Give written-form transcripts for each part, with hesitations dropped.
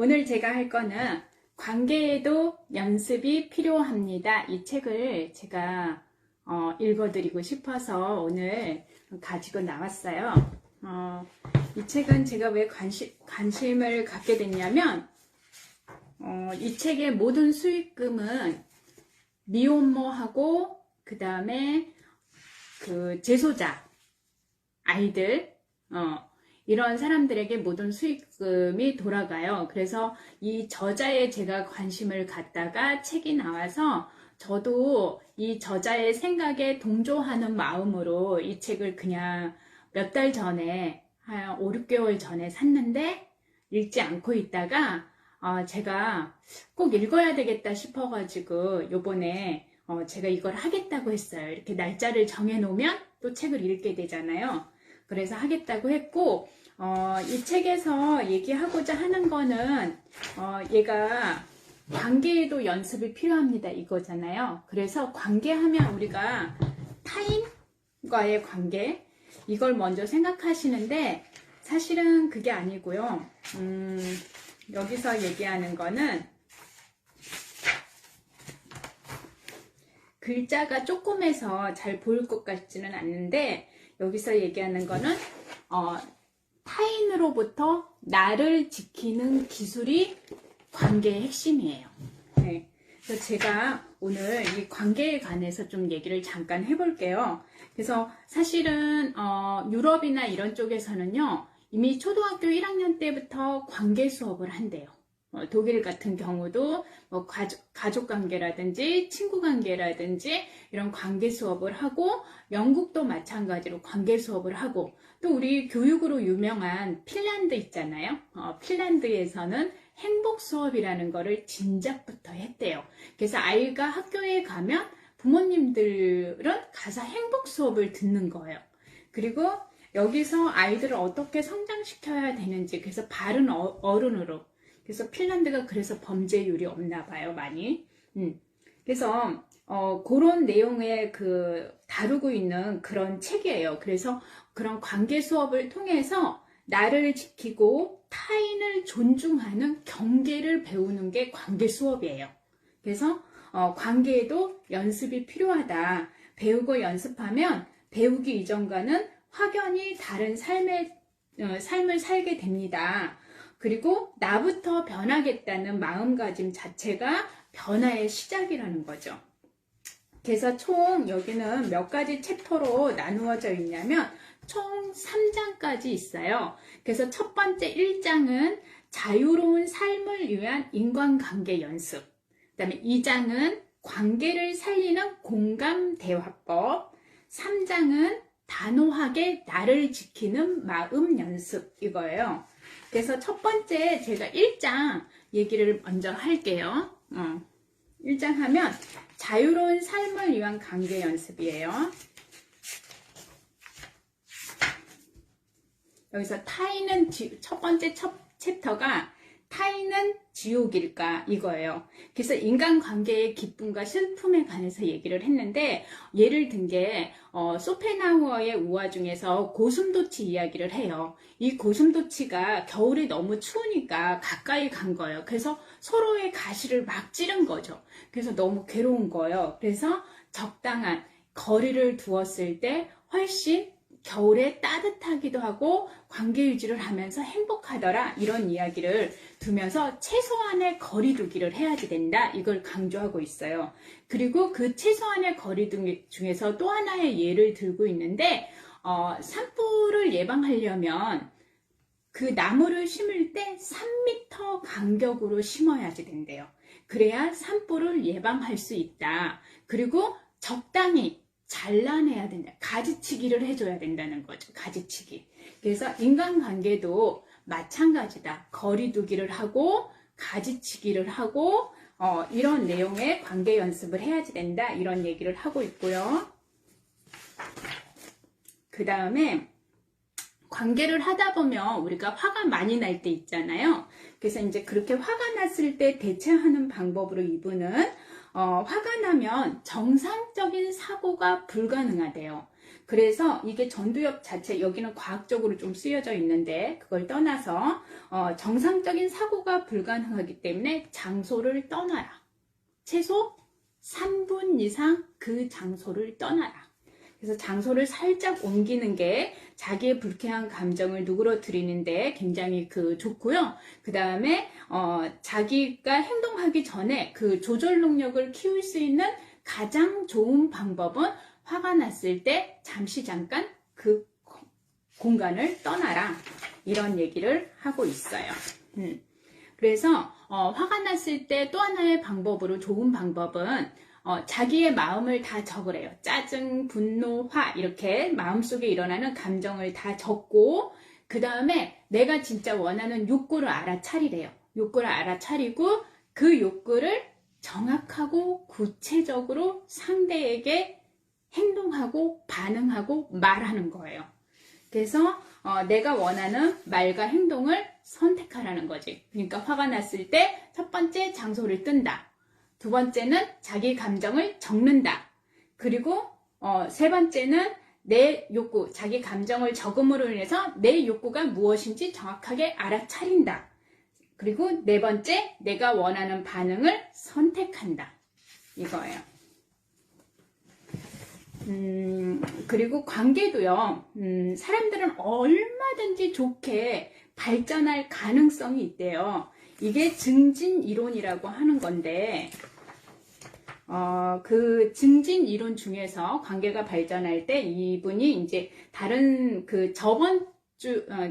오늘 제가 할 거는 관계에도 연습이 필요합니다. 이 책을 제가 읽어드리고 싶어서 오늘 가지고 나왔어요. 이 책은 제가 왜 관심을 갖게 됐냐면 이 책의 모든 수익금은 미혼모하고 그 다음에 그 재소자 아이들 이런 사람들에게 모든 수익금이 돌아가요. 그래서 이 저자의 제가 관심을 갖다가 책이 나와서 저도 이 저자의 생각에 동조하는 마음으로 이 책을 그냥 몇 달 전에 한 5, 6개월 전에 샀는데 읽지 않고 있다가 제가 꼭 읽어야 되겠다 싶어가지고 요번에 제가 이걸 하겠다고 했어요. 이렇게 날짜를 정해놓으면 또 책을 읽게 되잖아요. 그래서 하겠다고 했고 이 책에서 얘기하고자 하는 거는 얘가 관계에도 연습이 필요합니다 이거잖아요. 그래서 관계하면 우리가 타인과의 관계 이걸 먼저 생각하시는데 사실은 그게 아니고요. 여기서 얘기하는 거는 글자가 조금해서 잘 보일 것 같지는 않는데 여기서 얘기하는 거는 타인으로부터 나를 지키는 기술이 관계의 핵심이에요. 네. 그래서 제가 오늘 이 관계에 관해서 좀 얘기를 잠깐 해볼게요. 그래서 사실은 유럽이나 이런 쪽에서는요 이미 초등학교 1학년 때부터 관계 수업을 한대요. 독일 같은 경우도 뭐 가족 관계라든지 친구 관계라든지 이런 관계 수업을 하고 영국도 마찬가지로 관계 수업을 하고 또 우리 교육으로 유명한 핀란드 있잖아요. 핀란드에서는 행복 수업이라는 거를 진작부터 했대요. 그래서 아이가 학교에 가면 부모님들은 가서 행복 수업을 듣는 거예요. 그리고 여기서 아이들을 어떻게 성장시켜야 되는지 그래서 바른 어른으로 그래서 핀란드가 그래서 범죄율이 없나 봐요, 많이. 그래서 그런 내용에 다루고 있는 그런 책이에요. 그래서 그런 관계 수업을 통해서 나를 지키고 타인을 존중하는 경계를 배우는 게 관계 수업이에요. 그래서 관계에도 연습이 필요하다. 배우고 연습하면 배우기 이전과는 확연히 다른 삶을 살게 됩니다. 그리고 나부터 변하겠다는 마음가짐 자체가 변화의 시작이라는 거죠. 그래서 총 여기는 몇 가지 챕터로 나누어져 있냐면 총 3장까지 있어요. 그래서 첫 번째 1장은 자유로운 삶을 위한 인간관계 연습. 그 다음에 2장은 관계를 살리는 공감대화법. 3장은 단호하게 나를 지키는 마음 연습 이거예요. 그래서 첫 번째 제가 1장 얘기를 먼저 할게요. 1장 하면 자유로운 삶을 위한 관계 연습이에요. 여기서 타인은 첫 번째 챕터가 타인은 지옥일까 이거예요. 그래서 인간관계의 기쁨과 슬픔에 관해서 얘기를 했는데 예를 든 게 소펜하우어의 우화 중에서 고슴도치 이야기를 해요. 이 고슴도치가 겨울에 너무 추우니까 가까이 간 거예요. 그래서 서로의 가시를 막 찌른 거죠. 그래서 너무 괴로운 거예요. 그래서 적당한 거리를 두었을 때 훨씬 겨울에 따뜻하기도 하고 관계 유지를 하면서 행복하더라 이런 이야기를 두면서 최소한의 거리 두기를 해야지 된다 이걸 강조하고 있어요. 그리고 그 최소한의 거리 두기 중에서 또 하나의 예를 들고 있는데 산불을 예방하려면 그 나무를 심을 때 3m 간격으로 심어야지 된대요. 그래야 산불을 예방할 수 있다. 그리고 적당히 잘라내야 된다. 가지치기를 해줘야 된다는 거죠. 가지치기. 그래서 인간관계도 마찬가지다. 거리두기를 하고 가지치기를 하고 이런 내용의 관계 연습을 해야지 된다. 이런 얘기를 하고 있고요. 그 다음에 관계를 하다 보면 우리가 화가 많이 날 때 있잖아요. 그래서 이제 그렇게 화가 났을 때 대처하는 방법으로 이분은 화가 나면 정상적인 사고가 불가능하대요. 그래서 이게 전두엽 자체, 여기는 과학적으로 좀 쓰여져 있는데 그걸 떠나서 정상적인 사고가 불가능하기 때문에 장소를 떠나라. 최소 3분 이상 그 장소를 떠나라. 그래서 장소를 살짝 옮기는 게 자기의 불쾌한 감정을 누그러뜨리는데 굉장히 좋고요. 그 다음에 자기가 행동하기 전에 그 조절 능력을 키울 수 있는 가장 좋은 방법은 화가 났을 때 잠깐 그 공간을 떠나라. 이런 얘기를 하고 있어요. 그래서 화가 났을 때 또 하나의 방법으로 좋은 방법은 자기의 마음을 다 적으래요. 짜증, 분노, 화 이렇게 마음속에 일어나는 감정을 다 적고 그 다음에 내가 진짜 원하는 욕구를 알아차리래요. 욕구를 알아차리고 그 욕구를 정확하고 구체적으로 상대에게 행동하고 반응하고 말하는 거예요. 그래서 내가 원하는 말과 행동을 선택하라는 거지. 그러니까 화가 났을 때 첫 번째 장소를 뜬다. 두 번째는 자기 감정을 적는다. 그리고 세 번째는 내 욕구, 자기 감정을 적음으로 인해서 내 욕구가 무엇인지 정확하게 알아차린다. 그리고 네 번째, 내가 원하는 반응을 선택한다. 이거예요. 그리고 관계도요, 사람들은 얼마든지 좋게 발전할 가능성이 있대요. 이게 증진 이론이라고 하는 건데, 그 증진 이론 중에서 관계가 발전할 때 이분이 이제 다른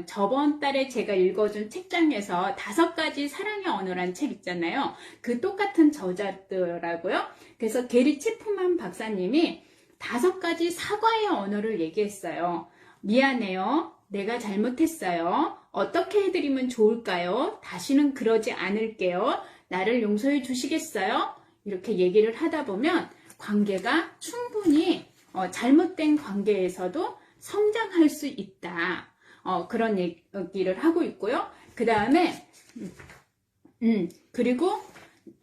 저번 달에 제가 읽어준 책장에서 5가지 사랑의 언어란 책 있잖아요. 그 똑같은 저자더라고요. 그래서 게리 체프만 박사님이 5가지 사과의 언어를 얘기했어요. 미안해요. 내가 잘못했어요. 어떻게 해드리면 좋을까요? 다시는 그러지 않을게요. 나를 용서해 주시겠어요? 이렇게 얘기를 하다 보면 관계가 충분히 잘못된 관계에서도 성장할 수 있다. 그런 얘기를 하고 있고요. 그 다음에 그리고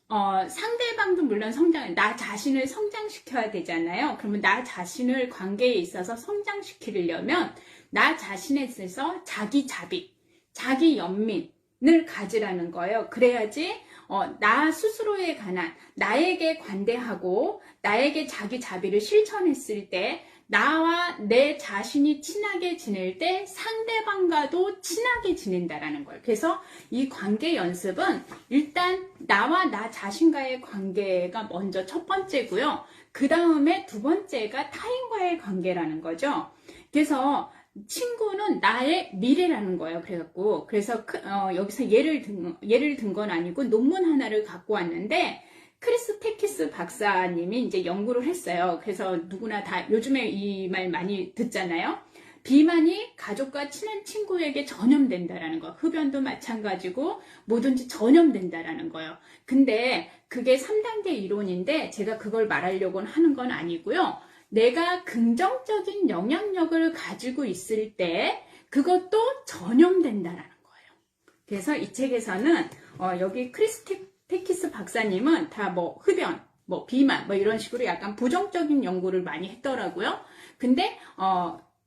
상대방도 물론 나 자신을 성장시켜야 되잖아요. 그러면 나 자신을 관계에 있어서 성장시키려면 나 자신에 있어서 자기 자비, 자기 연민을 가지라는 거예요. 그래야지 나 스스로에 관한 나에게 관대하고 나에게 자기 자비를 실천했을 때 나와 내 자신이 친하게 지낼 때 상대방과도 친하게 지낸다라는 거예요. 그래서 이 관계 연습은 일단 나와 나 자신과의 관계가 먼저 첫 번째고요. 그 다음에 두 번째가 타인과의 관계라는 거죠. 그래서 친구는 나의 미래라는 거예요. 그래서 여기서 예를 든 건 아니고 논문 하나를 갖고 왔는데 크리스 테키스 박사님이 이제 연구를 했어요. 그래서 누구나 다 요즘에 이 말 많이 듣잖아요. 비만이 가족과 친한 친구에게 전염된다라는 거. 흡연도 마찬가지고 뭐든지 전염된다라는 거예요. 근데 그게 3단계 이론인데 제가 그걸 말하려고 하는 건 아니고요. 내가 긍정적인 영향력을 가지고 있을 때 그것도 전염된다라는 거예요. 그래서 이 책에서는 여기 테키스 박사님은 다 흡연, 비만, 이런 식으로 약간 부정적인 연구를 많이 했더라고요. 근데,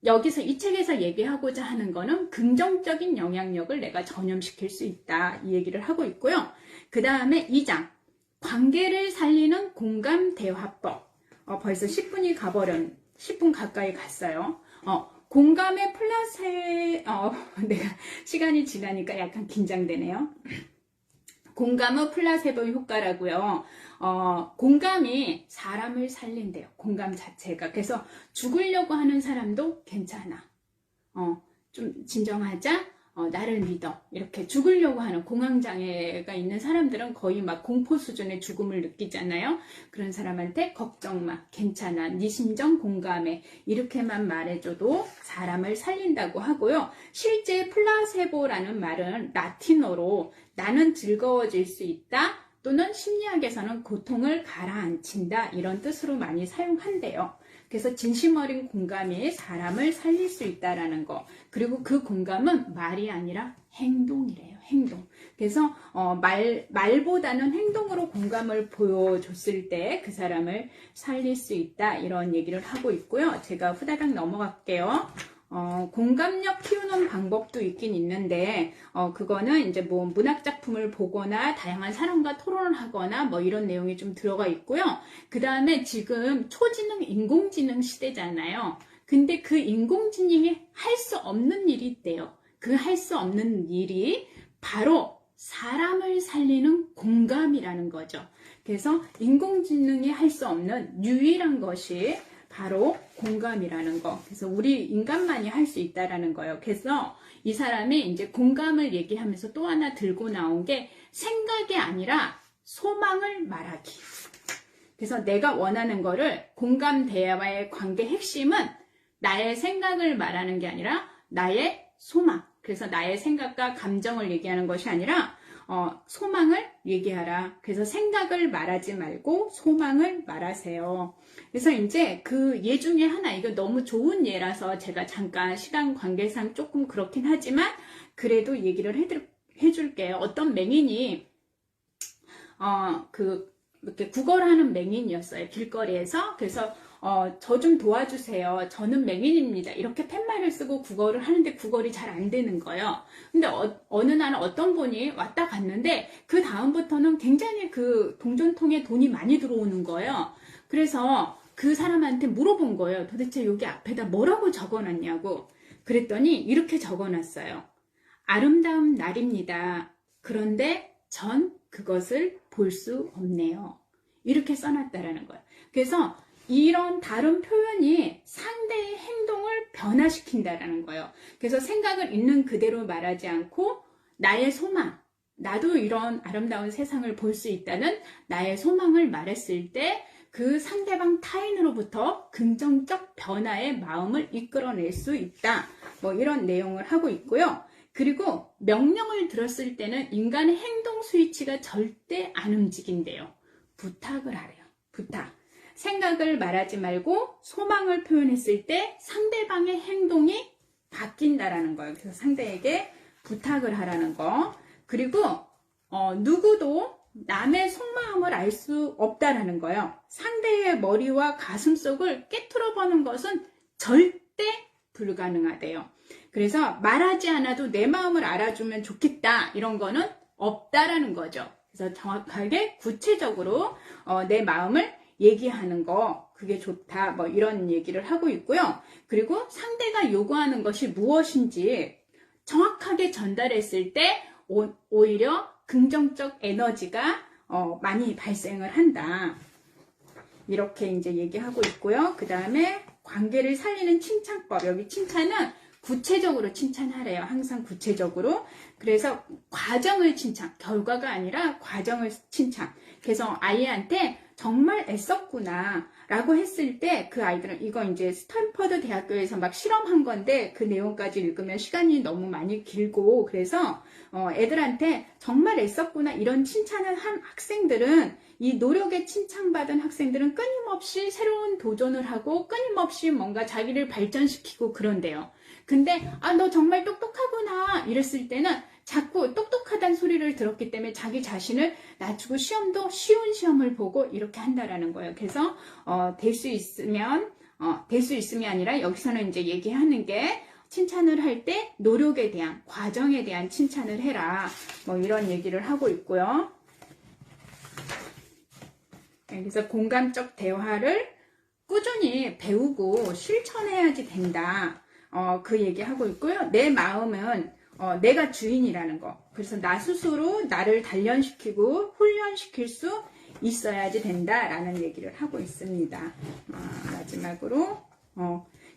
여기서 이 책에서 얘기하고자 하는 거는 긍정적인 영향력을 내가 전염시킬 수 있다. 이 얘기를 하고 있고요. 그 다음에 2장. 관계를 살리는 공감 대화법. 벌써 10분 가까이 갔어요. 공감의 내가 시간이 지나니까 약간 긴장되네요. 공감은 플라세보 효과라고요. 공감이 사람을 살린대요. 공감 자체가. 그래서 죽으려고 하는 사람도 괜찮아. 좀 진정하자. 나를 믿어. 이렇게 죽으려고 하는 공황장애가 있는 사람들은 거의 막 공포 수준의 죽음을 느끼잖아요. 그런 사람한테 걱정 마. 괜찮아. 네 심정 공감해. 이렇게만 말해줘도 사람을 살린다고 하고요. 실제 플라세보라는 말은 라틴어로 나는 즐거워질 수 있다. 또는 심리학에서는 고통을 가라앉힌다. 이런 뜻으로 많이 사용한대요. 그래서 진심 어린 공감이 사람을 살릴 수 있다라는 거. 그리고 그 공감은 말이 아니라 행동이래요. 행동. 그래서 말보다는 행동으로 공감을 보여줬을 때 그 사람을 살릴 수 있다, 이런 얘기를 하고 있고요. 제가 후다닥 넘어갈게요. 공감력 키우는 방법도 있긴 있는데, 그거는 이제 뭐 문학작품을 보거나 다양한 사람과 토론을 하거나 뭐 이런 내용이 좀 들어가 있고요. 그 다음에 지금 초지능 인공지능 시대잖아요. 근데 그 인공지능이 할 수 없는 일이 있대요. 그 할 수 없는 일이 바로 사람을 살리는 공감이라는 거죠. 그래서 인공지능이 할 수 없는 유일한 것이 바로 공감이라는 거. 그래서 우리 인간만이 할 수 있다라는 거예요. 그래서 이 사람이 이제 공감을 얘기하면서 또 하나 들고 나온 게 생각이 아니라 소망을 말하기. 그래서 내가 원하는 거를, 공감 대화의 관계 핵심은 나의 생각을 말하는 게 아니라 나의 소망. 그래서 나의 생각과 감정을 얘기하는 것이 아니라 소망을 얘기하라. 그래서 생각을 말하지 말고 소망을 말하세요. 그래서 이제 그 예 중에 하나, 이거 너무 좋은 예라서 제가 잠깐 시간 관계상 조금 그렇긴 하지만 그래도 얘기를 해줄게요. 어떤 맹인이 이렇게 구걸하는 맹인이었어요. 길거리에서. 그래서 저 좀 도와주세요. 저는 맹인입니다. 이렇게 팻말을 쓰고 구걸을 하는데 구걸이 잘 안 되는 거예요. 근데 어느 날 어떤 분이 왔다 갔는데 그 다음부터는 굉장히 그 동전통에 돈이 많이 들어오는 거예요. 그래서 그 사람한테 물어본 거예요. 도대체 여기 앞에다 뭐라고 적어놨냐고. 그랬더니 이렇게 적어놨어요. 아름다운 날입니다. 그런데 전 그것을 볼 수 없네요. 이렇게 써놨다라는 거예요. 그래서 이런 다른 표현이 상대의 행동을 변화시킨다라는 거예요. 그래서 생각을 있는 그대로 말하지 않고 나의 소망, 나도 이런 아름다운 세상을 볼 수 있다는 나의 소망을 말했을 때 그 상대방 타인으로부터 긍정적 변화의 마음을 이끌어낼 수 있다. 뭐 이런 내용을 하고 있고요. 그리고 명령을 들었을 때는 인간의 행동 스위치가 절대 안 움직인대요. 부탁을 하래요. 부탁. 생각을 말하지 말고 소망을 표현했을 때 상대방의 행동이 바뀐다라는 거예요. 그래서 상대에게 부탁을 하라는 거. 그리고 누구도 남의 속마음을 알 수 없다라는 거예요. 상대의 머리와 가슴 속을 깨트려 보는 것은 절대 불가능하대요. 그래서 말하지 않아도 내 마음을 알아주면 좋겠다, 이런 거는 없다라는 거죠. 그래서 정확하게 구체적으로 내 마음을 얘기하는 거, 그게 좋다, 뭐 이런 얘기를 하고 있고요. 그리고 상대가 요구하는 것이 무엇인지 정확하게 전달했을 때 오히려 긍정적 에너지가 많이 발생을 한다. 이렇게 이제 얘기하고 있고요. 그 다음에 관계를 살리는 칭찬법. 여기 칭찬은 구체적으로 칭찬하래요. 항상 구체적으로. 그래서 과정을 칭찬, 결과가 아니라 과정을 칭찬. 그래서 아이한테 정말 애썼구나 라고 했을 때 그 아이들은, 이거 이제 스탠퍼드 대학교에서 막 실험한 건데 그 내용까지 읽으면 시간이 너무 많이 길고, 그래서 애들한테 정말 애썼구나 이런 칭찬을 한 학생들은, 이 노력에 칭찬받은 학생들은 끊임없이 새로운 도전을 하고 끊임없이 뭔가 자기를 발전시키고 그런대요. 근데 너 정말 똑똑하구나 이랬을 때는 자꾸 똑똑하다는 소리를 들었기 때문에 자기 자신을 낮추고 시험도 쉬운 시험을 보고 이렇게 한다라는 거예요. 그래서 될 수 있으면 아니라 여기서는 이제 얘기하는 게, 칭찬을 할 때 노력에 대한, 과정에 대한 칭찬을 해라, 뭐 이런 얘기를 하고 있고요. 그래서 공감적 대화를 꾸준히 배우고 실천해야지 된다. 그 얘기하고 있고요. 내 마음은 내가 주인이라는 거. 그래서 나 스스로 나를 단련시키고 훈련시킬 수 있어야지 된다라는 얘기를 하고 있습니다. 마지막으로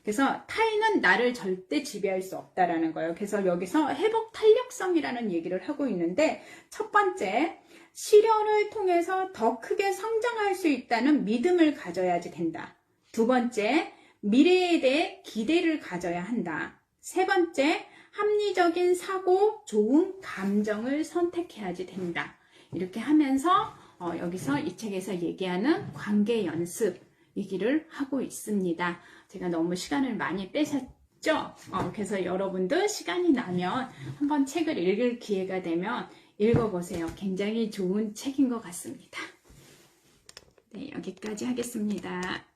그래서 타인은 나를 절대 지배할 수 없다라는 거예요. 그래서 여기서 회복 탄력성이라는 얘기를 하고 있는데, 첫 번째, 시련을 통해서 더 크게 성장할 수 있다는 믿음을 가져야지 된다. 두 번째, 미래에 대해 기대를 가져야 한다. 세 번째, 합리적인 사고, 좋은 감정을 선택해야지 된다. 이렇게 하면서 여기서 이 책에서 얘기하는 관계 연습 얘기를 하고 있습니다. 제가 너무 시간을 많이 있죠. 그래서 여러분도 시간이 나면 한번 책을 읽을 기회가 되면 읽어보세요. 굉장히 좋은 책인 것 같습니다. 네, 여기까지 하겠습니다.